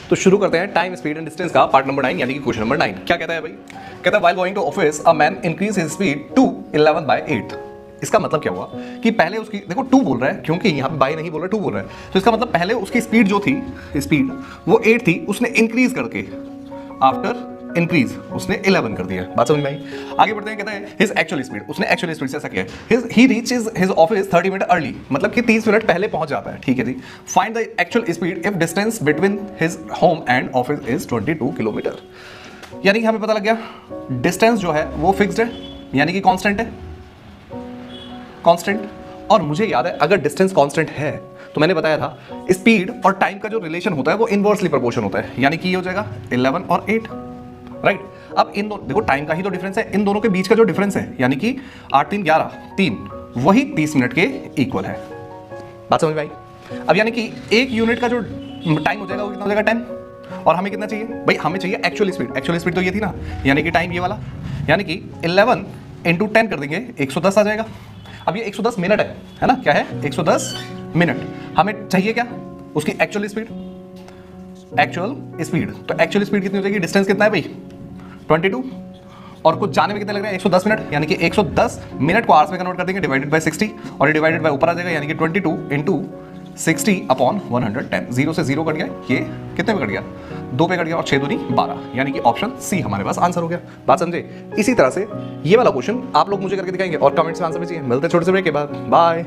तो शुरू करते हैं टाइम स्पीड एंड डिस्टेंस का पार्ट नंबर 9 यानी कि क्वेश्चन नंबर 9। क्या कहता है भाई? कहता है while going to office a man increase his speed to 11/8। इसका मतलब क्या हुआ कि पहले उसकी, देखो 2 बोल रहा है क्योंकि यहाँ पे बाई नहीं बोल रहा, 2 बोल रहा है, तो इसका मतलब पहले उसकी स्पीड जो थी, स्पीड वो 8 थी, उसने इंक्रीज करके आफ्टर इंक्रीज उसने 11 कर दिया। बात समझ में आई? आगे बढ़ते हैं। कहता है हिज एक्चुअल स्पीड, उसने एक्चुअल स्पीड से ऐसा किया है ही reaches his office 30 minute early, मतलब कि 30 मिनट पहले पहुंच जाता है। ठीक है जी। Find the actual speed if distance between his home and office is 22 kilometre. यानी कि हमें पता लग गया डिस्टेंस जो है वो फिक्स्ड है, यानी कि कांस्टेंट है, कांस्टेंट। और मुझे याद है अगर डिस्टेंस कांस्टेंट है तो मैंने बताया था स्पीड और टाइम का जो रिलेशन होता है वो इनवर्सली प्रोपोर्शन होता है, यानी कि ये हो जाएगा 11 और 8, राइट। अब इन दोनों, देखो टाइम का ही तो डिफरेंस है, इन दोनों के बीच का जो डिफरेंस है यानी कि 8 3 11 3, वही 30 मिनट के इक्वल है। बात समझ में आई? अब यानी कि एक यूनिट का जो टाइम हो जाएगा वो कितना हो जाएगा 10, और हमें कितना चाहिए भाई? हमें चाहिए एक्चुअल स्पीड। एक्चुअल स्पीड तो ये थी ना, यानी कि टाइम ये वाला, यानी कि 11 × 10 कर देंगे 110 आ जाएगा। अब ये 110 मिनट है ना, क्या है 110 मिनट। हमें चाहिए क्या? उसकी एक्चुअल स्पीड, एक्चुअल स्पीड। तो एक्चुअल स्पीड कितनी हो जाएगी? डिस्टेंस कितना है भाई? 22, और कुछ जाने में कितने लग रहे हैं? 110 मिनट, यानी कि 110 मिनट को आवर्स में कन्वर्ट कर देंगे डिवाइडेड बाय 60, और ये डिवाइडेड बाय ऊपर आ जाएगा, यानी कि 22 × 60/110। 0 से 0 कट गया, ये कितने पे कट गया? 2 पे कट गया, और 6 दूनी 12, यानी कि ऑप्शन सी हमारे पास आंसर हो गया। बात समझे? इसी तरह से ये वाला क्वेश्चन आप लोग मुझे करके दिखाएंगे और कमेंट्स में आंसर भी चाहिए। मिलते हैं छोटे से ब्रेक के बाद, बाय।